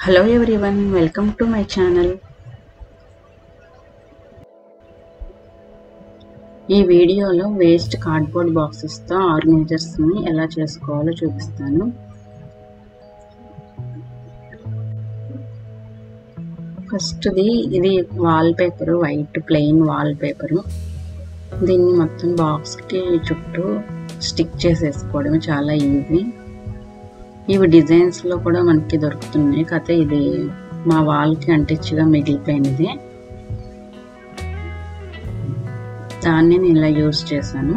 Hello everyone, welcome to my channel. ఈ వీడియోలో waste cardboard బాక్సెస్తో ఆర్గనైజర్స్ని ఎలా చేసుకోవాలో చూపిస్తాను. ఫస్ట్ది ఇది wall paper, white plain wall paper. దీన్ని మొత్తం బాక్స్కి చుట్టూ స్టిక్ చేసేసుకోవడం చాలా ఈజీ. ఇవి డిజైన్స్లో కూడా మనకి దొరుకుతున్నాయి, కాకపోతే ఇది మా వాల్కి అంటించగా మిగిలిపోయినది. దాన్ని నేను ఇలా యూజ్ చేశాను.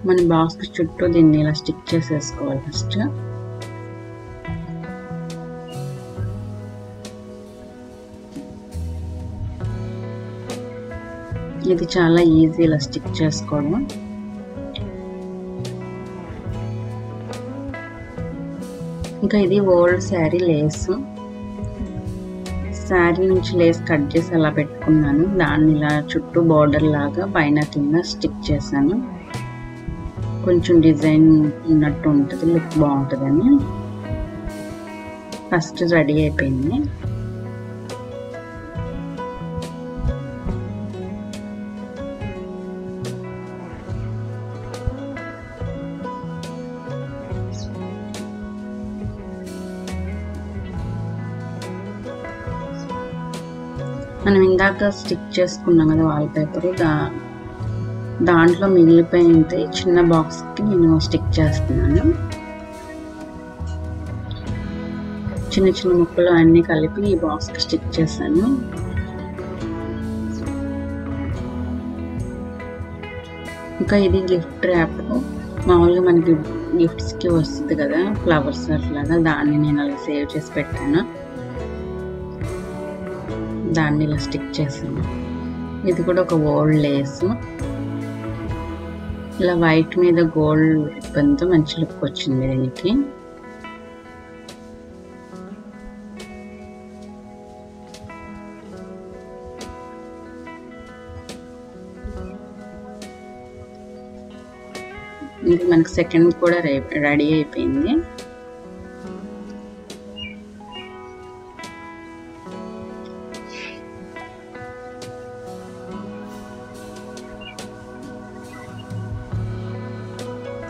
మన బాక్స్ చుట్టూ దీన్ని ఇలా స్టిక్ చేసేసుకోవాలి ఫస్ట్. ఇది చాలా ఈజీ ఇలా స్టిక్ చేసుకోవడం. ఇంకా ఇది ఓల్డ్ శారీ లేస్. శారీ నుంచి లేస్ కట్ చేసి అలా పెట్టుకున్నాను. దాన్ని ఇలా చుట్టూ బార్డర్ లాగా పైన కింద స్టిక్ చేశాను. కొంచెం డిజైన్ ఉన్నట్టు ఉంటుంది, లుక్ బాగుంటుందని. ఫస్ట్ రెడీ అయిపోయింది. మనం ఇందాక స్టిక్ చేసుకున్నాం కదా వాల్ పేపర్, దాంట్లో మిగిలిపోయిన చిన్న బాక్స్కి నేను స్టిక్ చేస్తున్నాను. చిన్న చిన్న ముక్కలు అన్నీ కలిపి ఈ బాక్స్కి స్టిక్ చేశాను. ఇంకా ఇది గిఫ్ట్ ర్యాప్. మామూలుగా మనకి గిఫ్ట్స్కి వస్తుంది కదా ఫ్లవర్స్ అట్లాగా, దాన్ని నేను అలా సేవ్ చేసి పెట్టాను. దాన్ని ఇలా స్టిక్ చేసాను. ఇది కూడా ఒక ఓల్డ్ లేస్. ఇలా వైట్ మీద గోల్డ్ రిబ్బన్తో మంచి లుక్ వచ్చింది దీనికి. ఇది మనకి సెకండ్ కూడా రెడీ అయిపోయింది.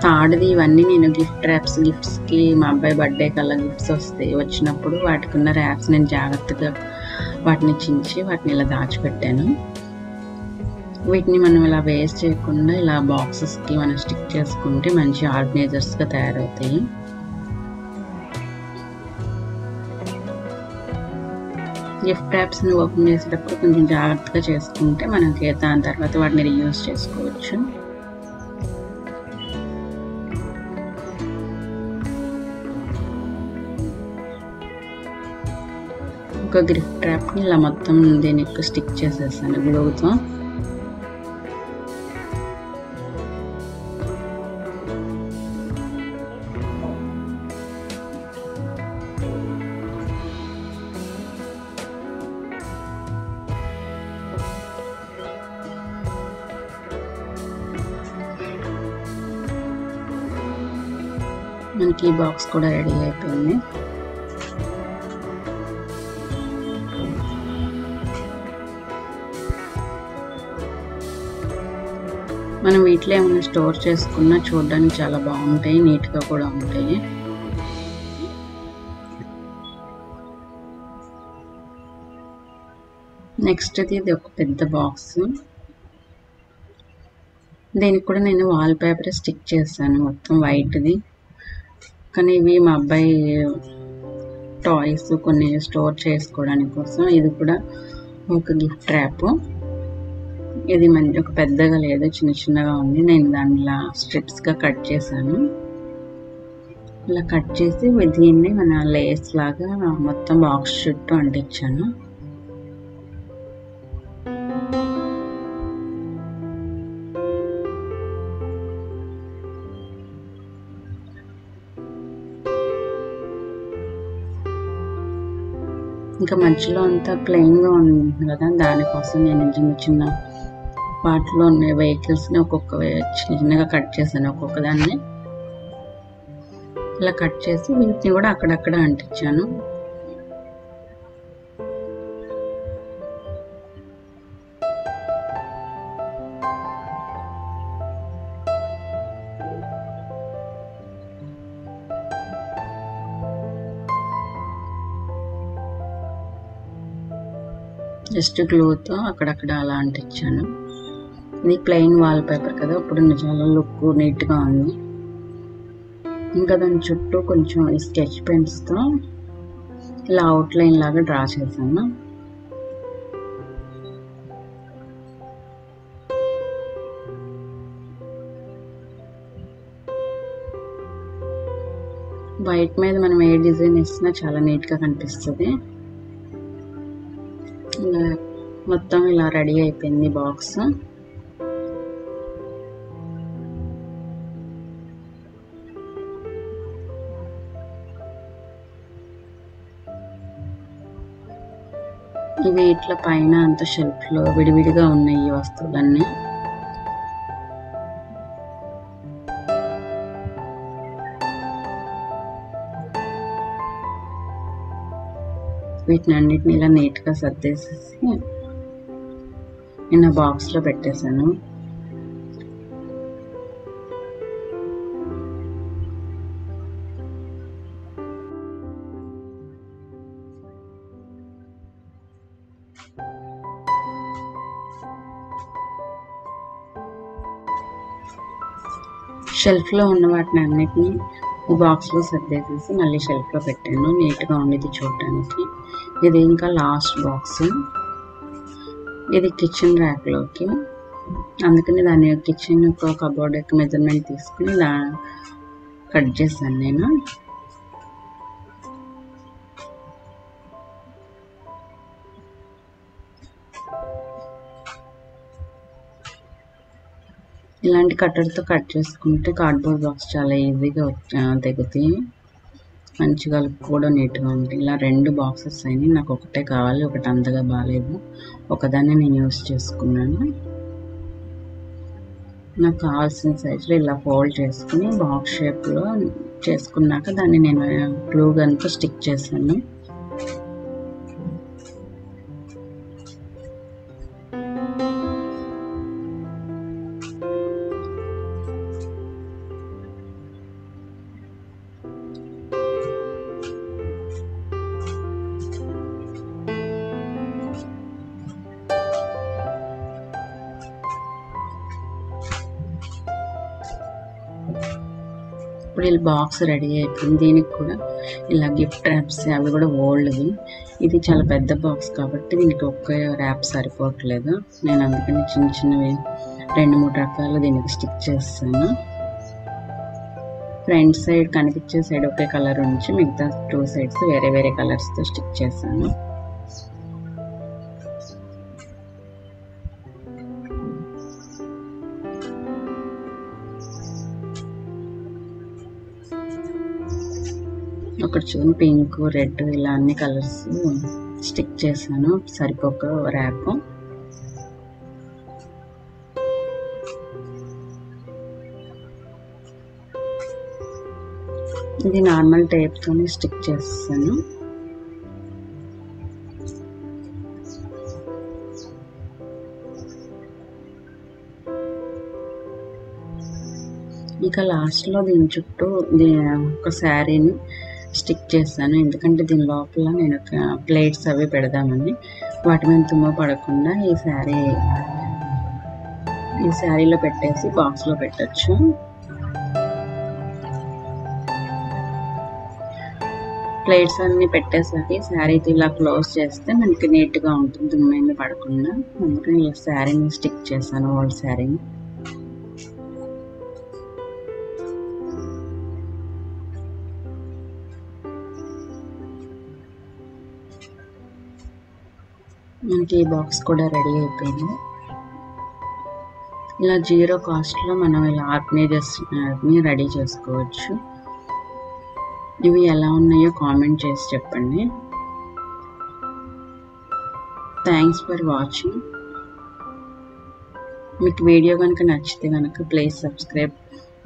థర్డ్ది ఇవన్నీ నేను గిఫ్ట్ ర్యాప్స్, గిఫ్ట్స్కి మా అబ్బాయి బర్త్డేకి అలా గిఫ్ట్స్ వస్తాయి. వచ్చినప్పుడు వాటికి ఉన్న ర్యాప్స్ నేను జాగ్రత్తగా వాటిని చించి వాటిని ఇలా దాచిపెట్టాను. వీటిని మనం ఇలా వేస్ట్ చేయకుండా ఇలా బాక్సెస్కి మనం స్టిక్ చేసుకుంటే మంచి ఆర్గనైజర్స్గా తయారవుతాయి. గిఫ్ట్ ర్యాప్స్ని ఓపెన్ చేసేటప్పుడు కొంచెం జాగ్రత్తగా చేసుకుంటే మనకి దాని తర్వాత వాటిని రీయూజ్ చేసుకోవచ్చు. ఒక గిఫ్ట్ ర్యాప్ని ఇలా మొత్తం దీనికి స్టిక్ చేసేసాను గ్లూతో. మనకి ఈ బాక్స్ కూడా రెడీ అయిపోయింది. మనం వీటిలో ఏమైనా స్టోర్ చేసుకున్నా చూడడానికి చాలా బాగుంటాయి, నీట్గా కూడా ఉంటాయి. నెక్స్ట్ ఇది ఒక పెద్ద బాక్స్. దీనికి కూడా నేను వాల్ పేపర్ స్టిక్ చేశాను మొత్తం వైట్ది. కానీ ఇవి మా అబ్బాయి టాయ్స్ కొన్ని స్టోర్ చేసుకోవడానికి కోసం. ఇది కూడా ఒక గిఫ్ట్ ర్యాప్. ఇది మంచి ఒక పెద్దగా లేదు, చిన్న చిన్నగా ఉంది. నేను దాన్ని ఇలా స్ట్రిప్స్గా కట్ చేశాను. ఇలా కట్ చేసి దీన్ని మన లేస్ లాగా మొత్తం బాక్స్ చుట్టూ అంటించాను. ఇంకా మధ్యలో అంతా ప్లెయిన్గా ఉంది కదా, దానికోసం నేను చిన్న చిన్న వాటిలో ఉన్న వెహికల్స్ని ఒక్కొక్క చిన్నగా కట్ చేశాను. ఒక్కొక్క దాన్ని ఇలా కట్ చేసి వీటిని కూడా అక్కడక్కడ అంటించాను. జస్ట్ గ్లూతో అక్కడక్కడ అలా అంటించాను. ఇది ప్లెయిన్ వాల్ పేపర్ కదా, ఇప్పుడు చాలా లుక్ నీట్గా ఉంది. ఇంకా దాని చుట్టూ కొంచెం ఈ స్కెచ్ పెన్స్తో ఇలా అవుట్లైన్ లాగా డ్రా చేశాను. వైట్ మీద మనం ఏ డిజైన్ ఇచ్చినా చాలా నీట్గా కనిపిస్తుంది. ఇలా మొత్తం ఇలా రెడీ అయిపోయింది బాక్స్. ఇవి ఇట్లా పైన అంత షెల్ఫ్లో విడివిడిగా ఉన్నాయి ఈ వస్తువులన్నీ. వీటిని అన్నిటిని ఇలా నీట్గా సర్దేసేసి నిన్న బాక్స్లో పెట్టేశాను. షెల్ఫ్లో ఉన్న వాటిని అన్నిటినీ ఈ బాక్స్లో సర్దేసేసి మళ్ళీ షెల్ఫ్లో పెట్టాను. నీట్గా ఉండేది చూడటానికి. ఇది ఇంకా లాస్ట్ బాక్స్. ఇది కిచెన్ ర్యాక్లోకి, అందుకని దాని కిచెన్ ఒక కబోర్డ్ యొక్క మెజర్మెంట్ తీసుకుని ఇలా కట్ చేశాను నేను. ఇలాంటి కట్టర్తో కట్ చేసుకుంటే కార్డ్బోర్డ్ బాక్స్ చాలా ఈజీగా తెగుతాయి. మంచిగా కూడా నీట్గా ఉంటాయి. ఇలా 2 బాక్సెస్ అయినాయి. నాకు ఒకటే కావాలి, ఒకటి అంతగా బాగాలేదు. ఒకదాన్ని నేను యూస్ చేసుకున్నాను. నాకు కావాల్సిన సైజులో ఇలా ఫోల్డ్ చేసుకుని బాక్స్ షేప్లో చేసుకున్నాక దాన్ని నేను గ్లూ గన్తో స్టిక్ చేశాను. ఇప్పుడు ఈ బాక్స్ రెడీ అయిపోయింది. దీనికి కూడా ఇలా గిఫ్ట్ ర్యాప్స్ అవి కూడా ఓల్డ్వి. ఇది చాలా పెద్ద బాక్స్ కాబట్టి దీనికి ఒక్క ర్యాప్ సరిపోవట్లేదు. నేను అందుకని చిన్న చిన్నవి 2-3 రకాలు దీనికి స్టిక్ చేస్తాను. ఫ్రంట్ సైడ్ కనిపించే సైడ్ ఒకే కలర్ ఉంచి మిగతా 2 సైడ్స్ వేరే వేరే కలర్స్తో స్టిక్ చేశాను. ఒకటి చూడండి, పింక్, రెడ్ ఇలా అన్ని కలర్స్ స్టిక్ చేశాను. సరిపోక ర్యాప్. ఇది నార్మల్ టేప్తోనే స్టిక్ చేస్తాను. ఇంకా లాస్ట్లో దీని చుట్టూ ఒక శారీని స్టిక్ చేస్తాను. ఎందుకంటే దీని లోపల నేను ప్లేట్స్ అవి పెడదామని. వాటి మీద తుమ్మ పడకుండా ఈ శారీలో పెట్టేసి బాక్స్లో పెట్టచ్చు. ప్లేట్స్ అన్నీ పెట్టేసరికి శారీతో ఇలా క్లోజ్ చేస్తే మనకి నీట్గా ఉంటుంది, దుమ్మ పడకుండా. అందుకని ఈ శారీని స్టిక్ చేశాను, ఓల్డ్ శారీని. మనకి ఈ బాక్స్ కూడా రెడీ అయిపోయింది. ఇలా 0 కాస్ట్లో మనం ఇలా ఆర్గనైజర్స్ని రెడీ చేసుకోవచ్చు. ఇవి ఎలా ఉన్నాయో కామెంట్ చేసి చెప్పండి. Thanks for watching. మీకు వీడియో కనుక నచ్చితే కనుక ప్లీజ్ సబ్స్క్రైబ్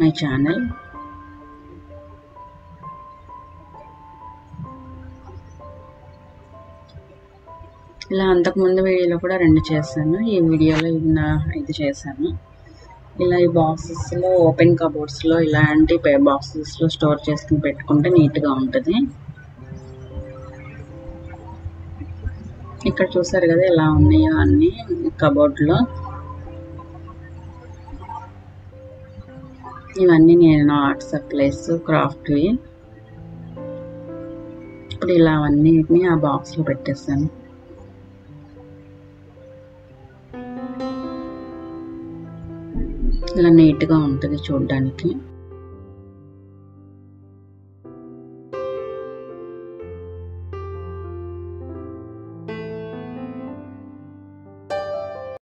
మై ఛానల్. ఇలా అంతకుముందు వీడియోలో కూడా 2 చేశాను. ఈ వీడియోలో ఇది చేశాను. ఇలా ఈ బాక్సెస్లో ఓపెన్ కబోర్డ్స్లో ఇలాంటి బాక్సెస్లో స్టోర్ చేసుకుని పెట్టుకుంటే నీట్గా ఉంటుంది. ఇక్కడ చూసారు కదా ఎలా ఉన్నాయో అన్ని కబోర్డ్లో. ఇవన్నీ నేను ఆర్ట్ సప్లైస్ క్రాఫ్ట్వి. ఇప్పుడు ఇలా అన్నిటిని ఆ బాక్స్లో పెట్టేస్తాను. ఇలా నీట్గా ఉంటుంది చూడడానికి.